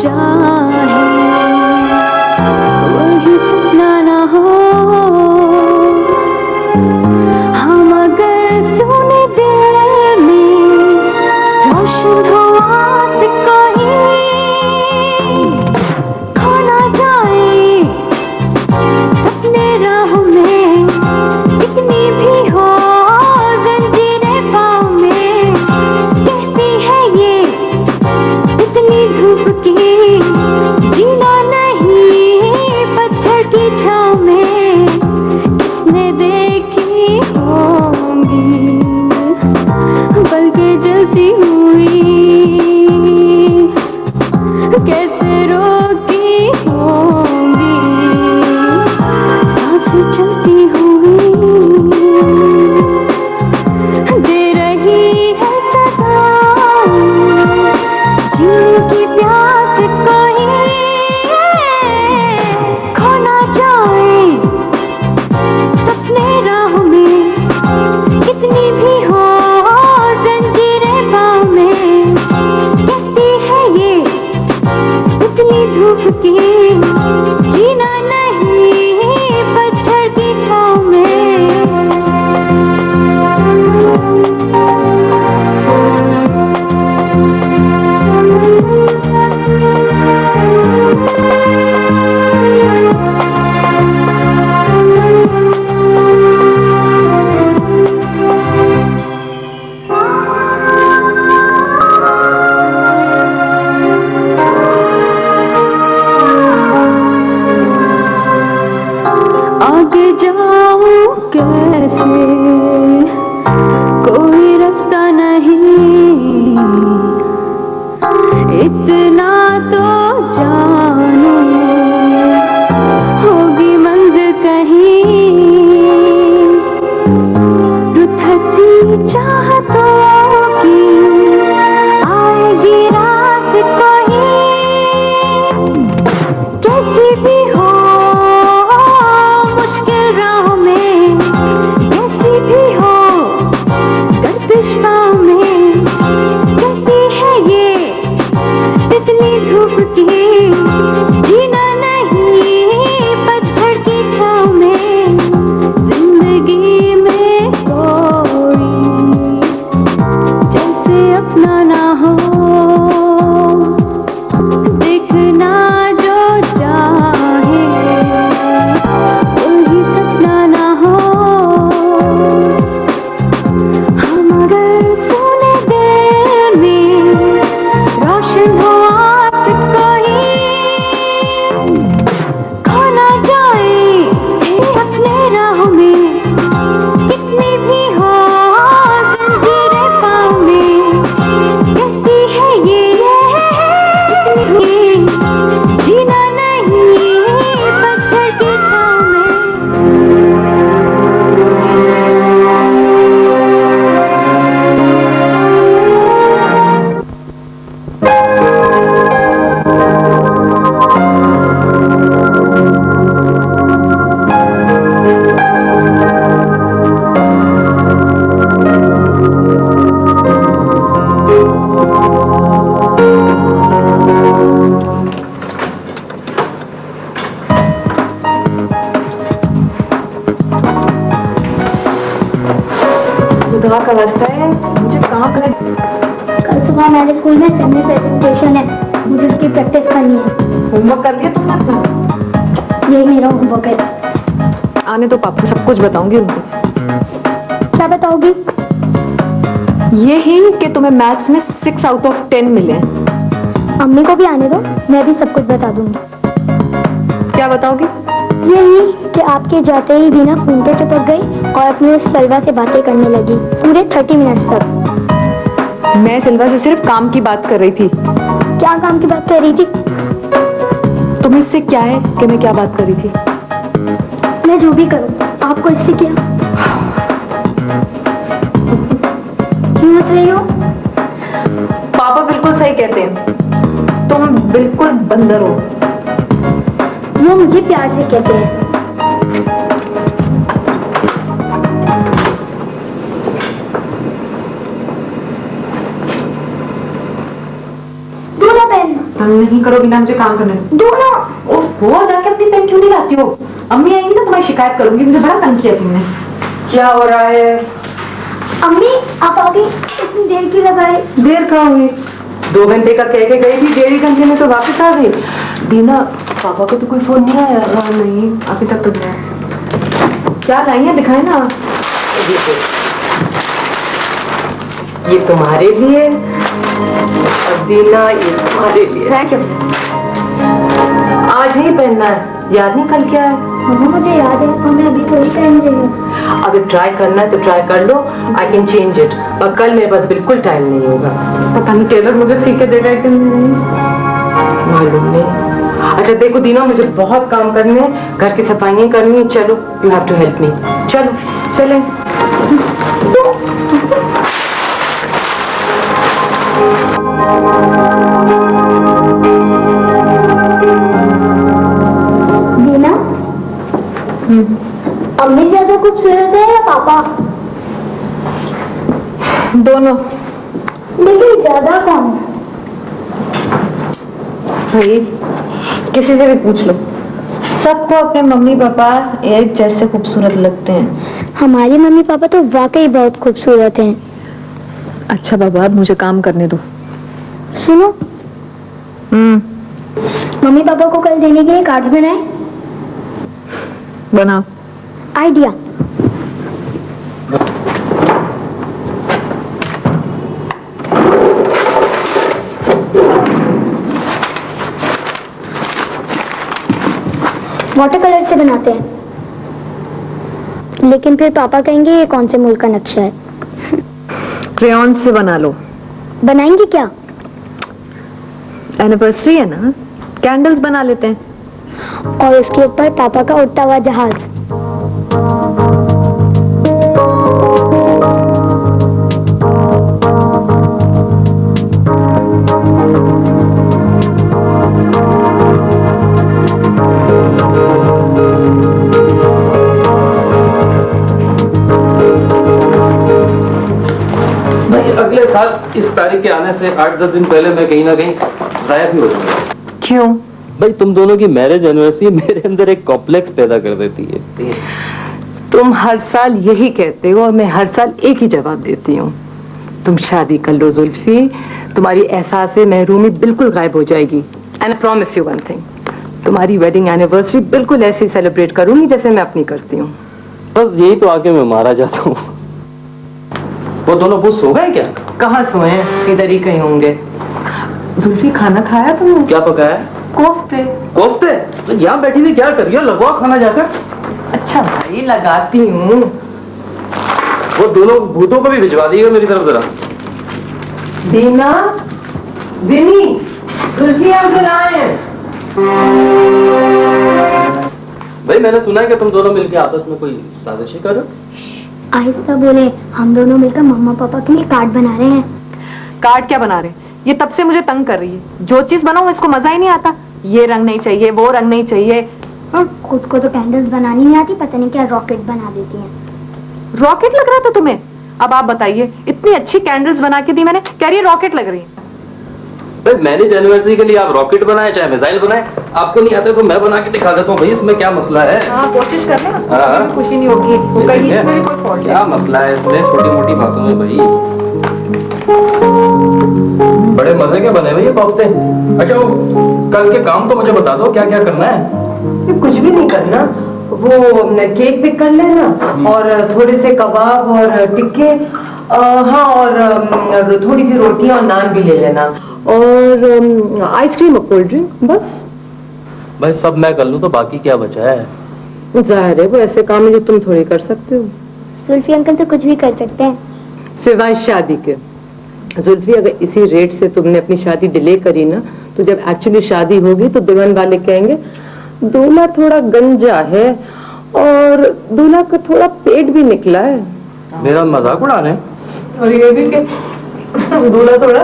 चाहे वही सपना ना हो। हम अगर सुने दिल में रोशन हो आस कोई खो ना जाए सपने राह में कितनी भी हो जंजीरें पाँव में। कहती है ये इतनी धूप की जीना नहीं पत्थर की छाँव में। किसने देखी होंगी पलकें जलती हुई कैसे रोकी होंगी सांसें चलती हुई। दे रही है सदाएं जीने की प्यास कोई खो ना जाए सपने राह में कितनी भी हो जंजीरें पाँव में। कहती है ये इतनी धूप की जीना नहीं पत्थर की छाँव में। आगे जाऊं कैसे कोई रास्ता नहीं इतना तो जानू होगी मंजिल कहीं। रुत हंसी चाहतों की आएगी रात कोई कैसी भी हो मुश्किल राह में कैसी भी हो गर्दिश पाँव में। कहती है ये इतनी धूप की जीना नहीं पतझड़ की छाँव में। जिंदगी में कोई जैसे अपना ना हो देखना जो चाहे वही सपना ना हो। हम अगर सोने दिल में रोशन हो आस कोई खो ना जाए अपने राह में कितनी भी हो जंजीरें पाँव में। कहती है ये इतनी जीना नहीं पत्थर की छाँव में। बुधवार का वास्ता है मुझे कहाँ करें। कल सुबह मेरे स्कूल में सेमी प्रेजेंटेशन है, मुझे उसकी प्रैक्टिस करनी है। होमवर्क कर लिया तुमने अपना? यही मेरा होमवर्क है। आने तो पापा सब कुछ बताऊंगी उनको। क्या बताओगी? ये ही कि तुम्हें मैथ्स में 6 आउट ऑफ 10 मिले। अम्मी को भी आने दो, मैं भी सब कुछ बता दूंगी। क्या बताओगी? यही कि आपके जाते ही बिना फोन पे चिपक गई और अपनी उस सलवा से बातें करने लगी पूरे 30 मिनट्स तक। मैं सिल्वा से सिर्फ काम की बात कर रही थी। क्या काम की बात कर रही थी? तुम्हें इससे क्या है कि मैं क्या बात कर रही थी? मैं जो भी करूं आपको इससे क्या? क्यों हंस रही हो? पापा बिल्कुल सही कहते हैं, तुम बिल्कुल बंदर हो। वो मुझे प्यार से कहते हैं। नहीं करोगी ना, मुझे काम करने दो। दोनों वो जाके अपनी पेन क्यों नहीं लाती हो? अम्मी आएंगी ना तुम्हारी शिकायत करूंगी, मुझे बड़ा तंग किया तुमने। क्या हो रहा है? अम्मी आप आ गई, इतनी देर क्यों लगाई? देर कहाँ हुई? 2 घंटे का कह के गई थी, 1.5 घंटे में तो वापस आ गई। दीना, पापा को तो कोई फोन नहीं आया? नहीं, अभी तक तो नहीं आया। क्या लाई है, दिखाए ना। ये तुम्हारे लिए और दीना ये तुम्हारे लिए। Thank you. आज नहीं पहनना है, याद नहीं कल क्या है? मम्मा मुझे याद है और मैं अभी थोड़ी पहन रही हूँ। अगर ट्राई करना है तो ट्राई कर लो, आई कैन चेंज इट, पर कल मेरे पास बिल्कुल टाइम नहीं होगा। पता नहीं टेलर मुझे सी के देगा कि नहीं। मालूम नहीं। अच्छा देखो दीना, मुझे बहुत काम करने हैं, घर की सफाइयाँ करनी है। चलो, you have to help me. चलो चलें। दीना, अम्मी ज्यादा खूबसूरत है या पापा? दोनों। लेकिन ज्यादा कौन है? भाई किसी से भी पूछ लो, सबको अपने मम्मी पापा एक जैसे खूबसूरत लगते हैं। हमारे मम्मी पापा तो वाकई बहुत खूबसूरत हैं। अच्छा बाबा, अब मुझे काम करने दो। सुनो, मम्मी पापा को कल देने के लिए कार्ड्स बनाए। बनाओ। आइडिया। वाटर कलर से बनाते हैं, लेकिन फिर पापा कहेंगे ये कौन से मुल्क का नक्शा है। क्रेयॉन से बना लो। बनाएंगे क्या? एनिवर्सरी है ना, कैंडल्स बना लेते हैं। और उसके ऊपर पापा का उड़ता हुआ जहाज। अगले साल इस तारीख के आने से 8-10 दिन पहले मैं कहीं ना कहीं गायब ही हो जाऊंगा। क्यों? भाई तुम दोनों की मैरिज एनिवर्सरी मेरे अंदर एक कॉम्प्लेक्स पैदा कर देती है। तुम हर साल यही कहते हो और मैं हर साल एक ही जवाब देती हूँ। तुम शादी कर लो जुल्फी, तुम्हारी एहसास महरूमी बिल्कुल गायब हो जाएगी। And I promise you one thing, तुम्हारी वेडिंग एनिवर्सरी बिल्कुल ऐसे ही सेलिब्रेट करूंगी जैसे मैं अपनी करती हूँ। बस यही तो आके मैं मारा जाता हूँ। वो दोनों बहुत सो गए क्या? कहाँ सोए? इधर ही कहीं होंगे। जुल्फी, खाना खाया तुमने? क्या पकाया? कोफ्ते। कोफ्ते? तो यहाँ बैठी हुई क्या कर रही हो? लगवा खाना जाकर। अच्छा भाई, लगाती हूँ। वो दोनों भूतों को भी भिजवा दिएगा मेरी तरफ जरा। दीना, विनी, जुल्फी अंकल आए हैं। भाई मैंने सुना है कि तुम दोनों मिलकर आपस में कोई साजिश कर रहे हो। आहिस्ता बोले, हम दोनों मिलकर मम्मा पापा के लिए कार्ड बना रहे हैं। कार्ड क्या बना रहे हैं? ये तब से मुझे तंग कर रही है। जो चीज बनाऊं इसको मजा ही नहीं आता। ये रंग नहीं चाहिए, वो रंग नहीं चाहिए। खुद को तो कैंडल्स बनानी नहीं आती, पता नहीं क्या रॉकेट बना देती हैं। रॉकेट लग रहा था तुम्हें? अब आप बताइए, इतनी अच्छी कैंडल्स बना के दी मैंने, कह रही है रॉकेट लग रही है। भाई मैरिज एनिवर्सरी के लिए आप रॉकेट बनाए चाहे मिसाइल बनाए, आपको नहीं आता तो मैं बना के दिखा देता हूँ। भाई इसमें क्या मसला है? हाँ, कोशिश कर लेना, उसको हाँ। कभी खुशी नहीं होगी। वो कहीं इसमें भी कोई फॉल्ट है। क्या मसला है इसमें? छोटी मोटी बातों में भाई बड़े मजे के बने हुए ये कोफ्ते। अच्छा वो कल के काम तो मुझे बता दो, क्या क्या करना है? कुछ भी नहीं करना, वो केक भी कर लेना और थोड़े से कबाब और टिक्के, हाँ, और थोड़ी सी रोटियां और नान भी ले लेना, और आइसक्रीम और कोल्ड ड्रिंक, बस। भाई सब मैं कर लूँ तो बाकी क्या बचा है? जाहिर है वो ऐसे काम है जो तुम थोड़ी कर सकते हो। जुल्फी अंकल तो कुछ भी कर सकते हैं, सिवाय शादी के। जुल्फी, अगर इसी रेट से तुमने अपनी शादी डिले करी ना, तो जब एक्चुअली शादी होगी तो दुल्हन वाले कहेंगे दूल्हा थोड़ा गंजा है और दूल्हा का थोड़ा पेट भी निकला है। मेरा मजाक उड़ा रहे हैं? और ये भी कि दूल्हा थोड़ा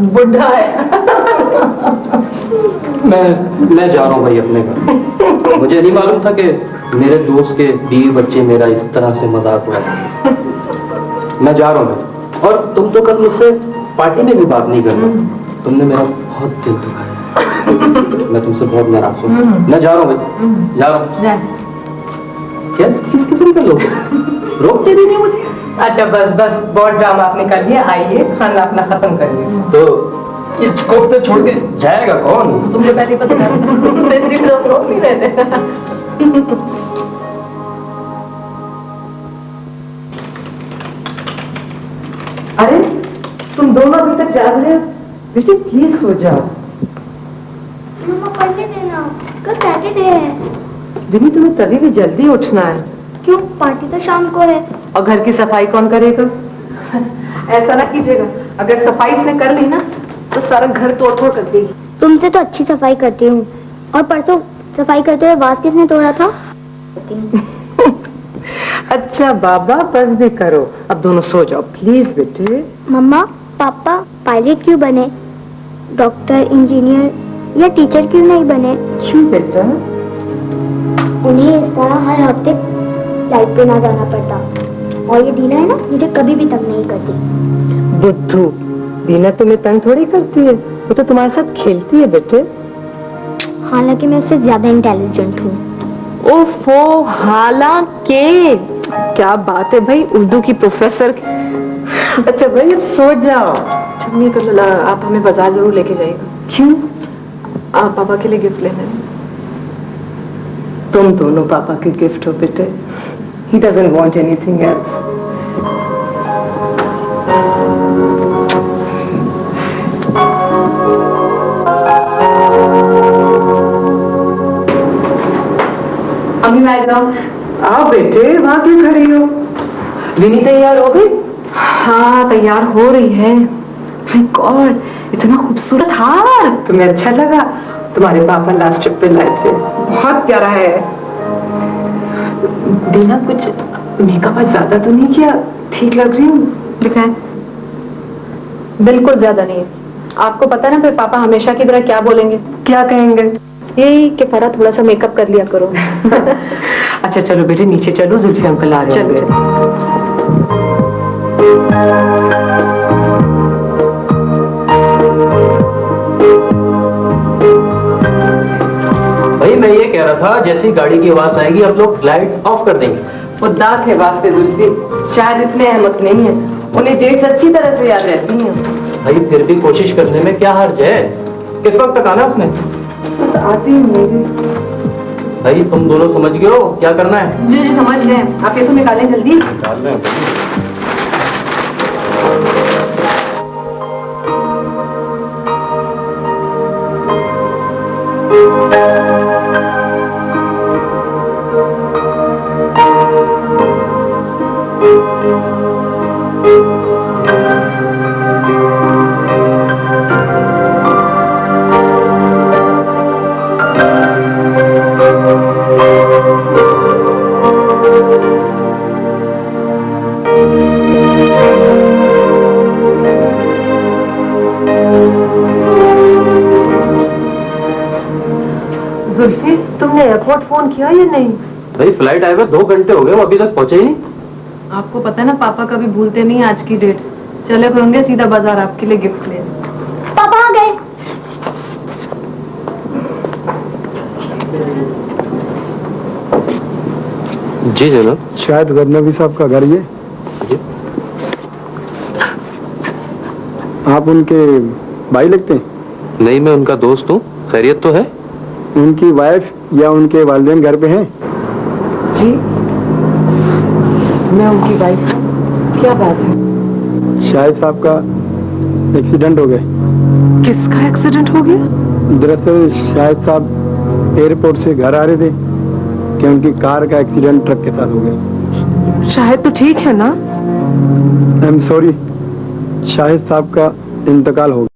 बुढ़ा है। मैं जा रहा हूँ भाई अपने घर। मुझे नहीं मालूम था कि मेरे दोस्त के बीवी बच्चे मेरा इस तरह से मजाक उड़ाते। मैं जा रहा हूँ भाई। और तुम तो कल मुझसे पार्टी में भी बात नहीं करना। तुमने मेरा बहुत दिल दुखाया। मैं तुमसे बहुत नाराज हूँ। मैं जा रहा हूँ भाई, जा रहा हूँ। क्या किस किस्म का लोग रोक के देंगे मुझे? अच्छा बस बस, बहुत ड्रामा आपने कर लिया, आइए खाना अपना खत्म करिए। तो ये कोफ्ते छोड़ के जाएगा कौन? तुमने पहले पता लोग रोक नहीं रहे थे। अरे तुम दोनों अभी तक जाग रहे हो? बेटी प्लीज सो जाओ। मम्मा पढ़ने देना, कल सैटरडे है। विनी तुम्हें तभी भी जल्दी उठना है। क्यों, पार्टी तो शाम को है। और घर की सफाई कौन करेगा? ऐसा ना कीजिएगा, अगर सफाई इसने कर ली ना तो सारा घर तोड़ फोड़ कर देगी। तुमसे तो अच्छी सफाई करती हूँ। और परसों सफाई करते हुए वास किसने तोड़ा था? अच्छा बाबा बस भी करो, अब दोनों सो जाओ प्लीज बेटे। मम्मा पापा पायलट क्यों बने? डॉक्टर, इंजीनियर या टीचर क्यों नहीं बने? क्यों बेटा? उन्हें इस तरह हर हफ्ते फ्लाइट पे ना जाना पड़ता। और ये दीना है ना, मुझे कभी भी तंग नहीं करती। बुद्धू, दीना तुम्हें तंग थोड़ी करती है, वो तो तुम्हारे साथ खेलती है बेटे। हालांकि मैं उससे ज्यादा इंटेलिजेंट हूँ। ओफो, हालांकि क्या बात है भाई, उर्दू की प्रोफेसर। अच्छा भाई अब सो जाओ। चम्मी कर लो, आप हमें बाजार जरूर लेके जाइएगा। क्यों? आप पापा के लिए गिफ्ट लेने। तुम दोनों पापा के गिफ्ट हो बेटे। He doesn't want anything else. अम्मी मैं जाऊँ? आओ बेटे, वहाँ क्यों खड़ी हो? विनी तैयार हो गई? हाँ तैयार हो रही है। माय गॉड, इतना खूबसूरत हार। तुम्हें अच्छा लगा? तुम्हारे पापा लास्ट ट्रिप पे लाए थे, बहुत प्यारा है। दीना कुछ मेकअप ज्यादा तो नहीं किया? ठीक लग रही हूँ? दिखाएं। बिल्कुल ज्यादा नहीं है। आपको पता है ना फिर पापा हमेशा की तरह क्या बोलेंगे? क्या कहेंगे? यही कि फरा थोड़ा सा मेकअप कर लिया करो। अच्छा चलो बेटे नीचे चलो, जुल्फी अंकल आ रहे हैं। चलो भाई मैं ये कह रहा था, जैसे ही गाड़ी की आवाज आएगी आप लोग लाइट्स ऑफ कर देंगे। वो दांत है वास्ते जुल्फी, शायद इतने अहमक नहीं है, उन्हें डेट्स अच्छी तरह से याद रहती हैं। भाई फिर भी कोशिश करने में क्या हर्ज है? किस वक्त तक आना उसने? बस आती ही होंगी। भाई तुम दोनों समझ गए हो क्या करना है? जी जी समझ गए, आप ये तो निकालें जल्दी। निकाल रहे हैं। जुल्फी, तुमने एयरपोर्ट फोन किया या नहीं? भाई फ्लाइट आए हुए 2 घंटे हो गए, वो अभी तक पहुंचे ही नहीं। आपको पता है ना पापा कभी भूलते नहीं आज की डेट। चले होंगे सीधा बाजार आपके लिए गिफ्ट ले। पापा आ गए। जी जनाब। शायद गजनवी साहब का घर ये। जी। आप उनके भाई लगते हैं? नहीं, मैं उनका दोस्त हूँ। खैरियत तो है? उनकी वाइफ या उनके वालिदैन घर पे हैं? जी मैं उनकी वाइफ हूँ। क्या बात है? शाहिद साहब का एक्सीडेंट हो गया। किसका एक्सीडेंट हो गया? दरअसल शाहिद साहब एयरपोर्ट से घर आ रहे थे कि उनकी कार का एक्सीडेंट ट्रक के साथ हो गया। शाहिद तो ठीक है ना? आई एम सॉरी, शाहिद साहब का इंतकाल हो गया।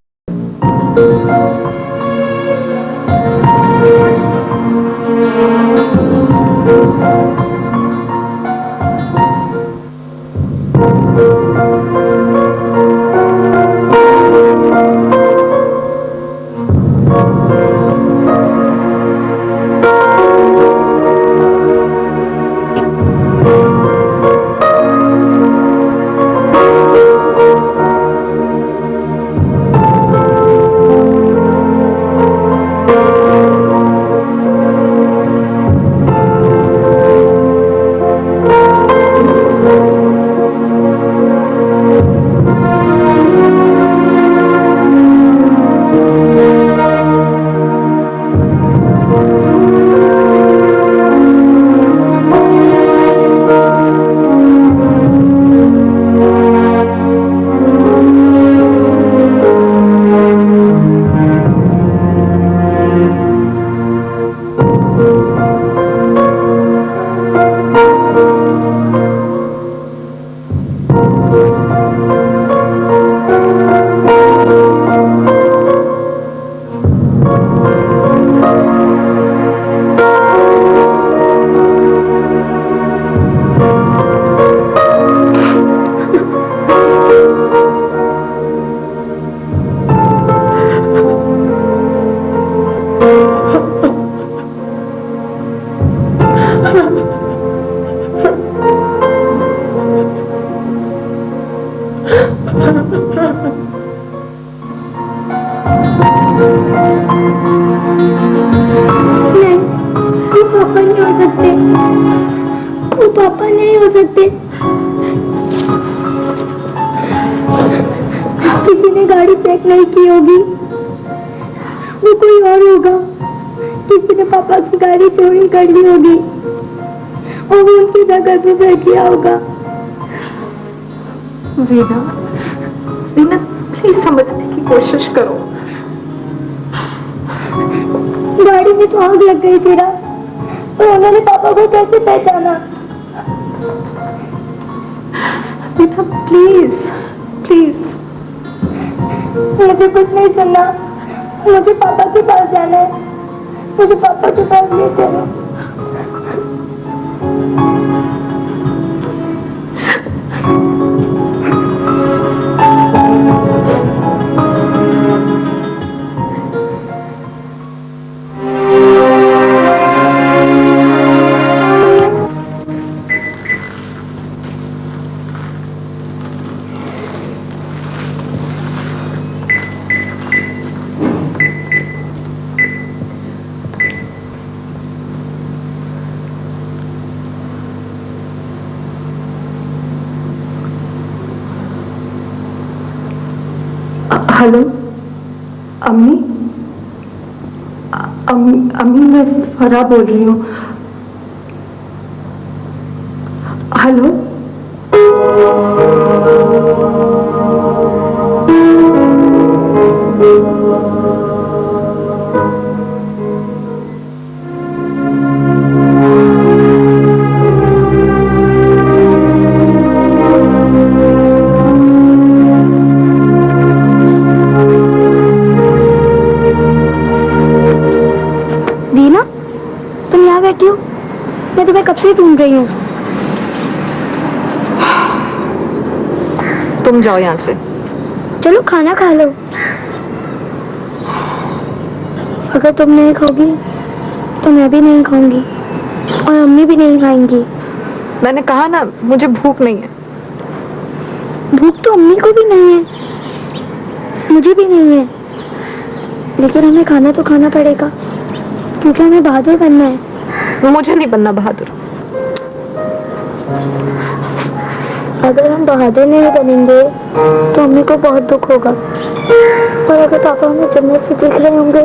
किसी ने पापा की गाड़ी चोरी कर ली होगी और वो उनकी जगह पे बैठ गया होगा। वीना, वीना प्लीज समझने की कोशिश करो। गाड़ी में तो आग लग गई थी ना, तो उन्होंने पापा को कैसे पहचाना? Veena please please. मुझे कुछ नहीं सुनना, मुझे पापा के पास जाना है, मुझे पापा के पास ले चलो। हेलो अम्मी, अम्मी मैं फरा बोल रही हूँ। हेलो दीना, तुम यहाँ बैठी हो? मैं तुम्हें कब से ढूंढ रही हूँ। तुम जाओ यहाँ से। चलो खाना खा लो। अगर तुम नहीं खाओगी तो मैं भी नहीं खाऊंगी और अम्मी भी नहीं खाएंगी। मैंने कहा ना मुझे भूख नहीं है। भूख तो अम्मी को भी नहीं है, मुझे भी नहीं है, लेकिन हमें खाना तो खाना पड़ेगा क्योंकि हमें बहादुर बनना है। मुझे नहीं बनना बहादुर। अगर हम बहादुर नहीं बनेंगे तो अम्मी को बहुत दुख होगा, और अगर पापा हमें जन्नत से देख रहे होंगे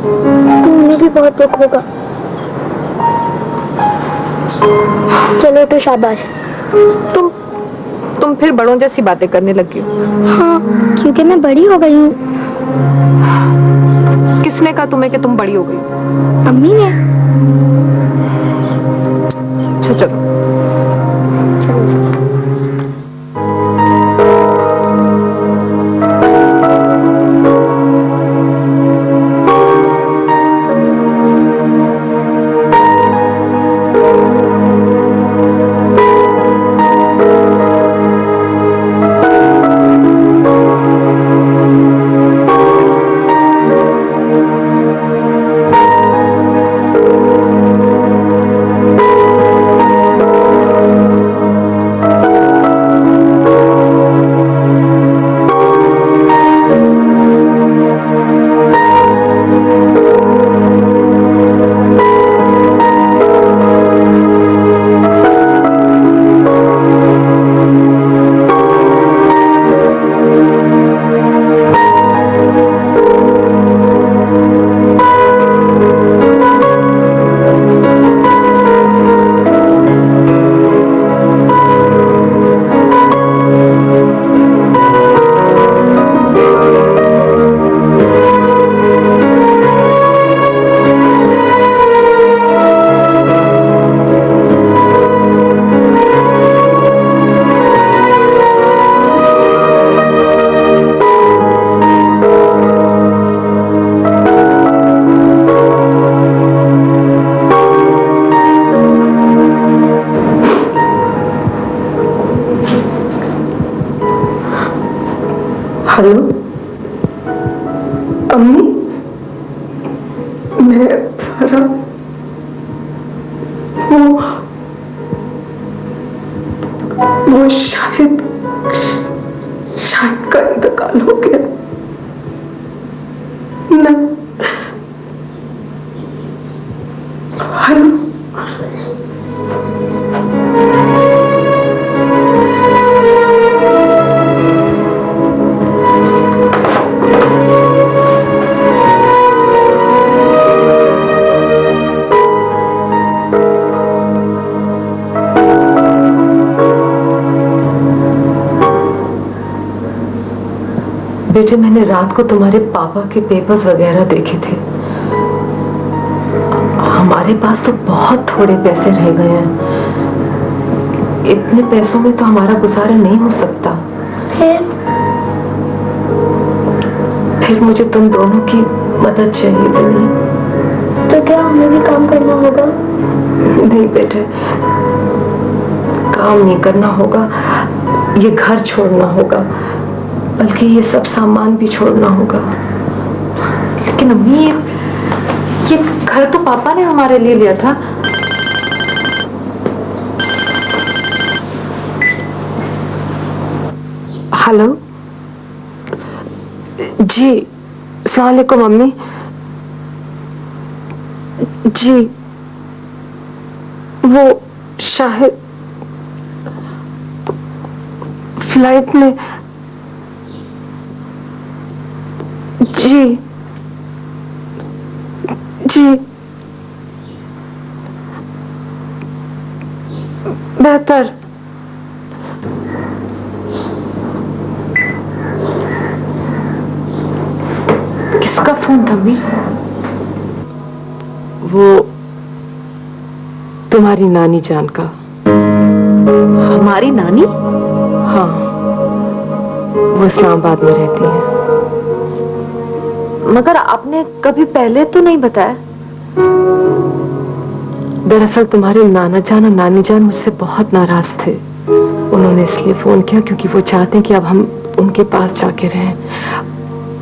तो उन्हें भी बहुत दुख होगा। चलो तो शाबाश। तुम फिर बड़ों जैसी बातें करने लगी हो। हाँ, क्योंकि मैं बड़ी हो गई हूँ। किसने कहा तुम्हें कि तुम बड़ी हो गई? अम्मी ने। अच्छा चलो। हेलो अम्मी, मैं फरा वो शायद का इंतकाल हो गया। मैं हेलो बेटे मैंने रात को तुम्हारे पापा के पेपर्स वगैरह देखे थे। हमारे पास तो बहुत थोड़े पैसे रह गए हैं। इतने पैसों में तो हमारा गुजारा नहीं हो सकता। फिर मुझे तुम दोनों की मदद चाहिए बनी। तो क्या हमें भी काम करना होगा? नहीं बेटे, काम नहीं करना होगा, ये घर छोड़ना होगा, बल्कि ये सब सामान भी छोड़ना होगा। लेकिन अम्मी ये घर तो पापा ने हमारे लिए लिया था। हेलो जी, अस्सलाम वालेकुम मम्मी जी। वो शायद फ्लाइट में जी जी बेहतर। किसका फोन था अम्मी? वो तुम्हारी नानी जान का। हमारी नानी? हाँ, वो इस्लामाबाद में रहती है। मगर आपने कभी पहले तो नहीं बताया। दरअसल तुम्हारे नाना जान और नानी जान मुझसे बहुत नाराज थे। उन्होंने इसलिए फोन किया क्योंकि वो चाहते हैं कि अब हम उनके पास जाके रहें।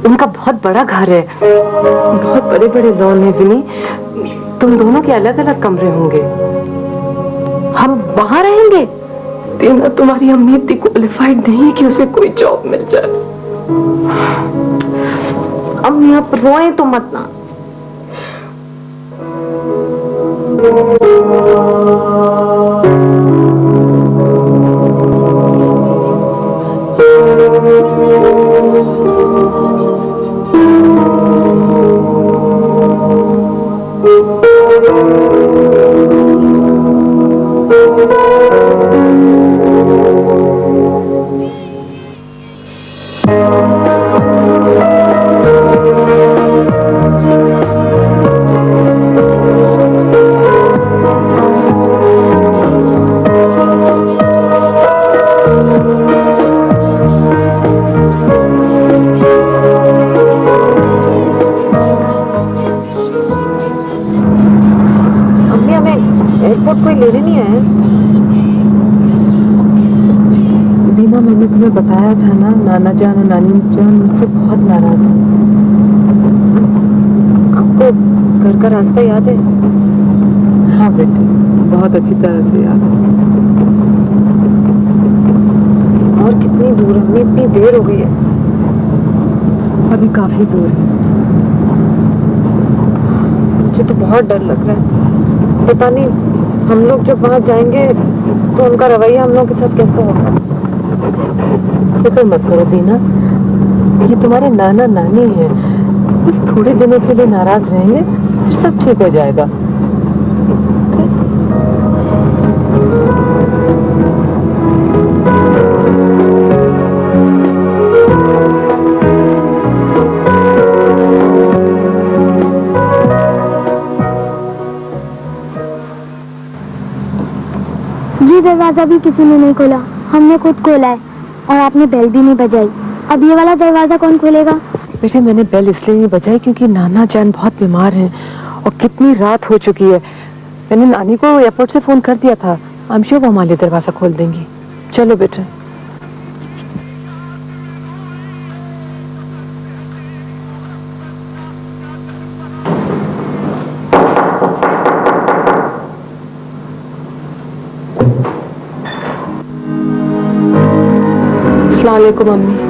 उनका बहुत बड़ा घर है, बहुत बड़े बड़े लॉन है विनी। तुम दोनों के अलग अलग कमरे होंगे। हम वहां रहेंगे? देना, तुम्हारी अम्मी इतनी क्वालिफाइड नहीं है कि उसे कोई जॉब मिल जाए। अम्मी आप रोएं तो मत ना। एयरपोर्ट कोई लेने नहीं आया? बीना, मैंने तुम्हें बताया था ना, नाना जान और नानी जान मुझसे बहुत नाराज है। आपको घर का रास्ता याद है? हाँ बेटे, बहुत अच्छी तरह से याद है। और कितनी दूर है? हमें इतनी देर हो गई है। अभी काफी दूर है। मुझे तो बहुत डर लग रहा है। पता नहीं हम लोग जब वहां जाएंगे तो उनका रवैया हम लोग के साथ कैसा होगा। फिक्र मत करो दीना, ये तुम्हारे नाना नानी हैं। बस थोड़े दिनों के लिए नाराज रहेंगे, फिर सब ठीक हो जाएगा। जी दरवाजा भी किसी ने नहीं खोला, हमने खुद खोला है और आपने बेल भी नहीं बजाई। अब ये वाला दरवाजा कौन खोलेगा? बेटे मैंने बेल इसलिए नहीं बजाई क्योंकि नाना जान बहुत बीमार हैं और कितनी रात हो चुकी है। मैंने नानी को एयरपोर्ट से फोन कर दिया था। आई एम श्योर वो हमारे लिए दरवाजा खोल देंगी। चलो बेटे। अस्सलाम वालेकुम मम्मी।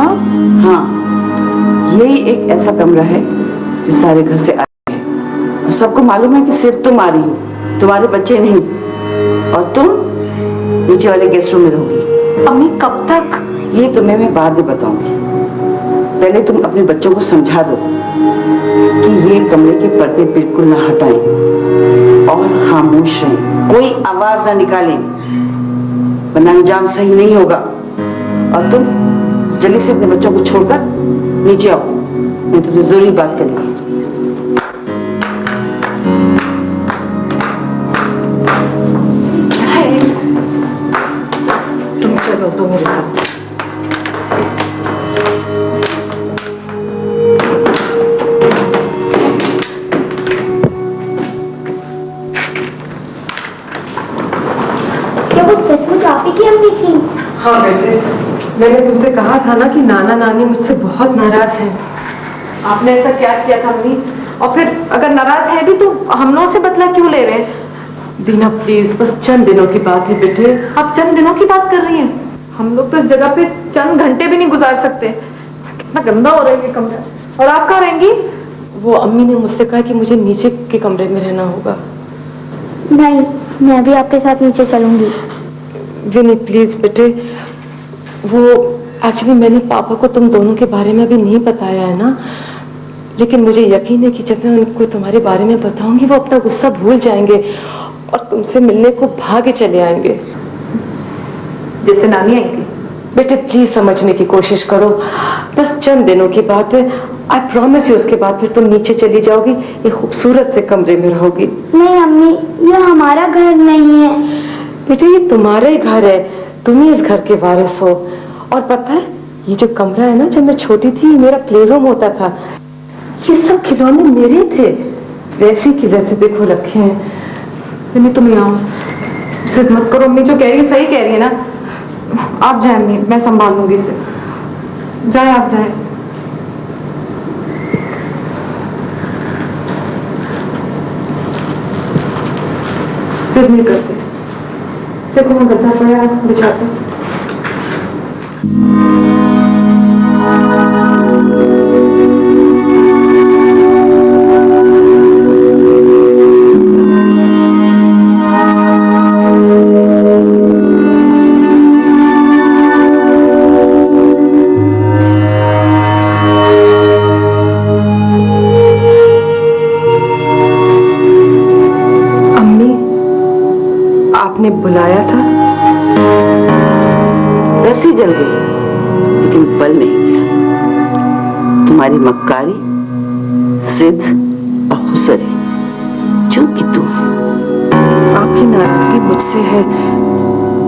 बताओ। हाँ, यही एक ऐसा कमरा है जो सारे घर से अलग है और सबको मालूम है कि सिर्फ तुम आ रही हो, तुम्हारे बच्चे नहीं। और तुम नीचे वाले गेस्ट रूम में रहोगी। अम्मी कब तक? ये तुम्हें मैं बाद में बताऊंगी। पहले तुम अपने बच्चों को समझा दो कि ये कमरे के पर्दे बिल्कुल ना हटाएं और खामोश रहें, कोई आवाज ना निकालें, वरना अंजाम सही नहीं होगा। और तुम जल्दी से अपने बच्चों को छोड़कर नीचे आओ, मैं तुमसे जरूरी बात करूंगी। तुम चलो तो मेरे साथ। क्या वो सचमुच आप ही की अम्मी थी? हाँ बेटे, मैंने तुमसे कहा था ना कि नाना नानी मुझसे बहुत नाराज हैं। आपने ऐसा क्या किया था अम्मी? और फिर अगर नाराज है भी तो हम लोगों से बदला क्यों ले रहे हैं? दीना प्लीज, बस चंद दिनों की बात है बेटे। आप चंद दिनों की बात कर रही हैं? हम लोग तो इस जगह पे चंद घंटे भी नहीं गुजार सकते। कितना गंदा हो रहा है ये कमरा। और आप कहाँ रहेंगी? वो अम्मी ने मुझसे कहा कि मुझे नीचे के कमरे में रहना होगा। नहीं, मैं भी आपके साथ नीचे चलूंगी। विनी प्लीज बेटे, वो एक्चुअली मैंने पापा को तुम दोनों के बारे में अभी नहीं बताया है ना, लेकिन मुझे यकीन है कि जब मैं उनको तुम्हारे बारे में बताऊंगी वो अपना गुस्सा भूल जाएंगे और तुमसे मिलने को भागे चले आएंगे जैसे नानी आई थी। बेटे प्लीज समझने की कोशिश करो, बस चंद दिनों की बात है। आई प्रॉमिस यू, उसके बाद फिर तुम नीचे चली जाओगी, एक खूबसूरत से कमरे में रहोगी। नहीं अम्मी, ये हमारा घर नहीं है। बेटे ये तुम्हारा ही घर है, तुम ही इस घर के वारिस हो। और पता है ये जो कमरा है ना, जब मैं छोटी थी मेरा प्ले रूम होता था। ये सब खिलौने मेरे थे, वैसे की वैसे देखो रखे हैं। नहीं तुम यहाँ जिद मत करो, अम्मी जो कह रही है सही कह रही है ना। आप जाए अम्मी, मैं संभाल लूंगी इसे। जाए आप जाए। जिद नहीं करते, देखो मैं गद्दा पड़ा बिछाते। आपने बुलाया था? रस्सी जल गई लेकिन बल नहीं गया। तुम्हारी मक्कारी, जिद और खुसरी जो कि तुम। आपकी नाराजगी मुझसे है।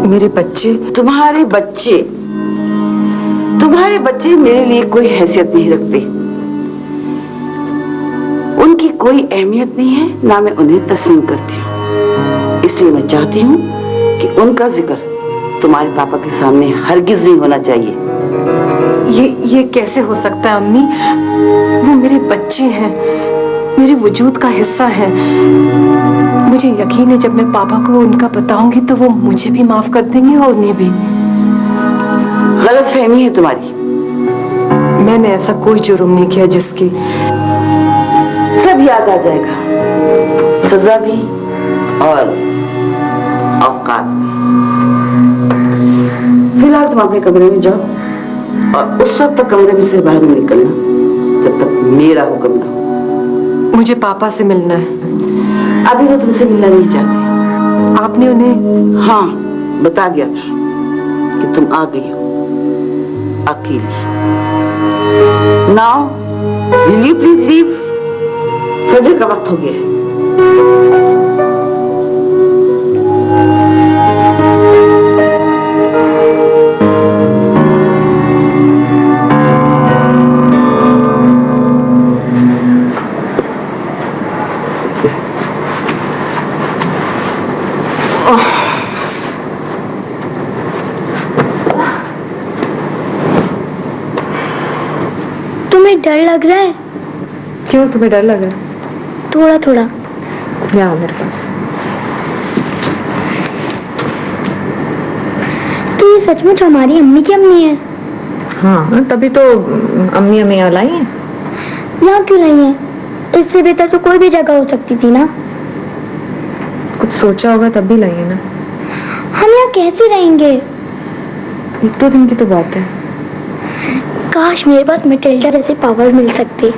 मेरे बच्चे, तुम्हारे बच्चे मेरे लिए कोई हैसियत नहीं रखते। उनकी कोई अहमियत नहीं है, ना मैं उन्हें तस्लीम करती हूँ। इसलिए मैं चाहती हूँ कि उनका जिक्र तुम्हारे पापा के सामने हरगिज नहीं होना चाहिए। ये कैसे हो सकता है अम्मी? वो मेरे बच्चे हैं, मेरे वजूद का हिस्सा है। मुझे यकीन है जब मैं पापा को उनका बताऊंगी तो वो मुझे भी माफ कर देंगे और उन्हें भी। गलतफहमी है तुम्हारी। मैंने ऐसा कोई जुर्म नहीं किया जिसकी। सब याद आ जाएगा, सजा भी और औकात। फिलहाल तुम अपने कमरे में जाओ और उस वक्त तक कमरे में से बाहर नहीं निकलना जब तक मेरा हुक्म ना हो। मुझे पापा से मिलना है। अभी वो तुमसे मिलना नहीं चाहते। आपने उन्हें? हाँ, बता दिया था कि तुम आ गई हो अकेली। Now will you please leave? फजर का वक्त हो गया है। तुम्हें डर लग रहा है? क्यों, तुम्हें डर लग रहा है? थोड़ा थोड़ा। यहाँ मेरे पास। तो ये सचमुच हमारी अम्मी की अम्मी है? हाँ तभी तो अम्मी हमें यहाँ लाई है। यहाँ क्यों नहीं है? इससे बेहतर तो कोई भी जगह हो सकती थी ना। कुछ सोचा होगा तब भी लाई है ना। हम यहाँ कैसे रहेंगे? एक दो दिन की तो बात है। काश मेरे पास मेटिल्डा जैसे पावर मिल सकते।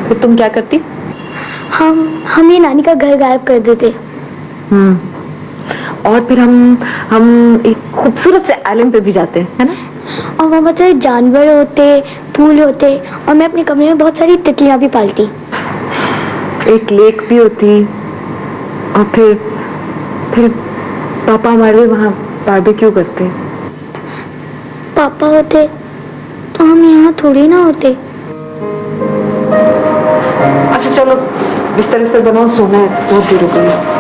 फिर तुम क्या करती? हम ये नानी का घर गायब कर देते। और फिर हम एक खूबसूरत से आइलैंड पे भी जाते हैं, है ना? और वहाँ बहुत सारे जानवर होते, फूल होते, और मैं अपने कमरे में बहुत सारी तितलियां भी पालती। एक लेक भी होती। और फिर पापा हमारे वहाँ बारबेक्यू करते। पापा होते तो हम यहाँ थोड़ी ना होते। अच्छा चलो बिस्तर बनाओ, सोना है, बहुत देर हो गई।